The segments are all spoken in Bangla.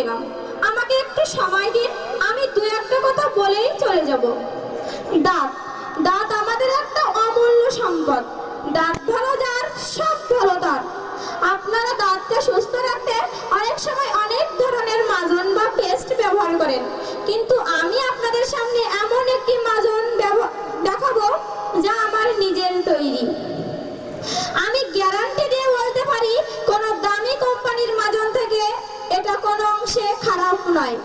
না, আমাকে একটু সময় দিন, আমি দু একটা কথা বলেই চলে যাব। দাঁত, দাঁত আমাদের একটা অমূল্য সম্পদ। দাঁত ভালো যার, সব ভালো তার। আপনারা দাঁতকে সুস্থ রাখতে অনেক সময় অনেক ধরনের মাজন বা পেস্ট ব্যবহার করেন, কিন্তু আমি আপনাদের সামনে এমন একটি মাজন দেখাবো যা আমার নিজের তৈরি। আমি গ্যারান্টি দিয়ে বলতে পারি কোনো দামি কোম্পানির মাজন থেকে এটা কোনো অংশে খারাপ নয়।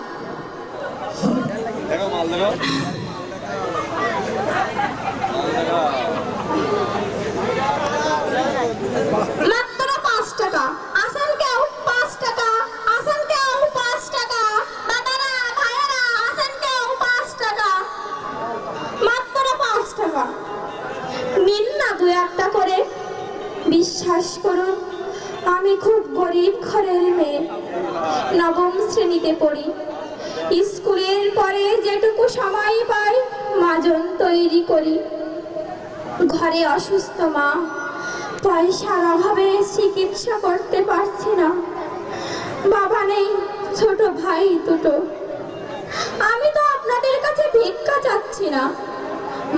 মাত্র 5 টাকা, আসল কেউ 5 টাকা, আসল কেউ 5 টাকা। দাদারা ভাইয়েরা, আসল কেউ 5 টাকা, মাত্র 5 টাকা। নিন না দু একটা করে। বিশ্বাস করুন, আমি খুব গরিব ঘরের মেয়ে, নবম শ্রেণীতে পড়ি। স্কুলের পরে যেটুকু সময় পাই মাজন তৈরি করি। ঘরে অসুস্থ মা, পয়সার অভাবে চিকিৎসা করতে পারছি না। বাবা নেই, ছোট ভাই দুটো। আমি তো আপনাদের কাছে ভিক্ষা চাচ্ছি না,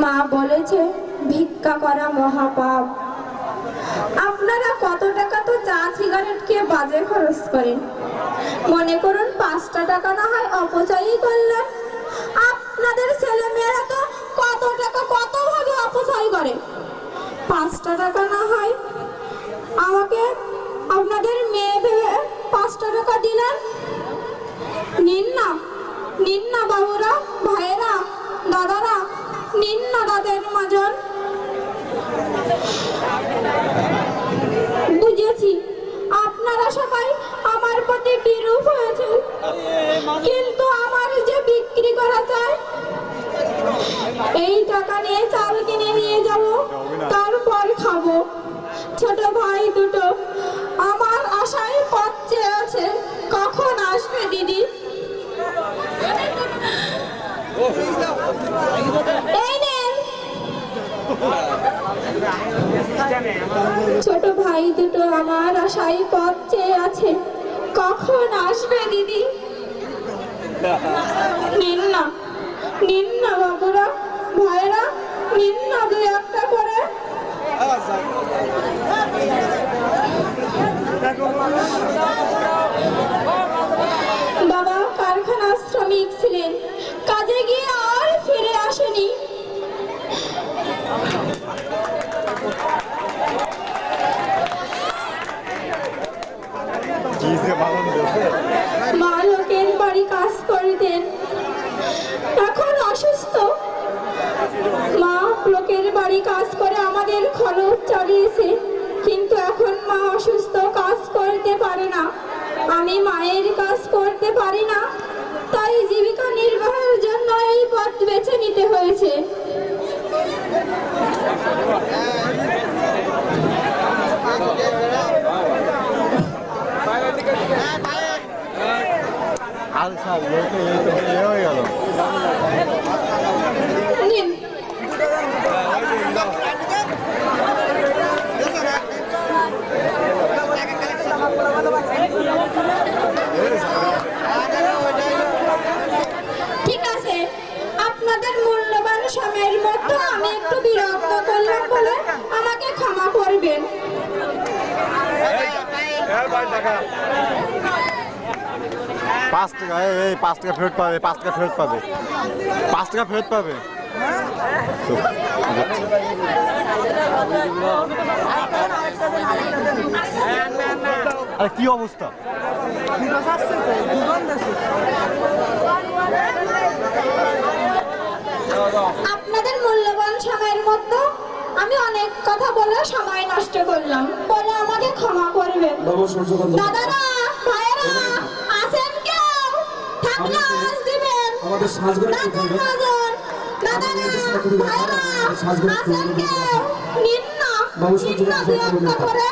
মা বলেছে ভিক্ষা করা মহাপাপ। আপনারা কত টাকা তো চা সিগারেট খেয়ে বাজে খরচ করেন, মনে করুন 5টা টাকা না হয় অপচয়ই করলেন। আপনাদের ছেলে মেয়েরা তো কত টাকা কত ভাবে অপচয় করে। 5টা টাকা না হয় আমাকে আপনাদের মেয়ে ভেবে 5টা টাকা দিলেন। নিন না, নিন না বাবুরা, ভাইয়েরা, দাদারা, নিন না দাদের মাজন। বুঝেছি আপনারা সবাই আমার প্রতি বিরূপ হয়েছে, কিন্তু আমার যে বিক্রি করা চাই, এই টাকা নিয়ে চাল কিনে নিয়ে যাব, তারপর খাবো। ছোট ভাই দুটো আমার আশায় পথ চেয়ে আছে, কখন আসবে দিদি? এই নেন। ছোট ভাই দুটো আমার আশায় পথ চেয়ে আছে, কখন আসবে দিদি? নিন না, নিন না বাবুরা, ভাইরা, নিন না দু একটা করে। বাবা কারখানার শ্রমিক ছিলেন, কাজে গিয়ে আর ফিরে আসেনি। মা লোকের বাড়ি কাজ করতেন, এখন অসুস্থ। মা লোকের বাড়ি কাজ করে আমাদের খরচ চালিয়েছে, কিন্তু এখন মা অসুস্থ, কাজ করতে পারে না। আমি মায়ের কাজ করতে পারি না, তাই জীবিকা নির্বাহের জন্য এই পথ বেছে নিতে হয়েছে। নিন। ঠিক আছে, আপনাদের মূল্যবান সময়ের মধ্যে আমি একটু বিরক্ত করলাম বলে আমাকে ক্ষমা করবেন। 5 টাকা, এই 5 টাকা ফেরত পাবে, 5 টাকা ফেরত পাবে, 5 টাকা ফেরত পাবে। আরে কি অবস্থা? আপনাদের মূল্যবান সময়ের মধ্যে আমি অনেক কথা বলে সময় নষ্ট করলাম বলে আমাকে ক্ষমা করবেন। দাদারা ভাইয়েরা, আছেন কেউ? থাকলে আওয়াজ দিবেন। দাদারা ভাইয়েরা, আছেন কেউ? নিন না, নিন না দু একটা করে।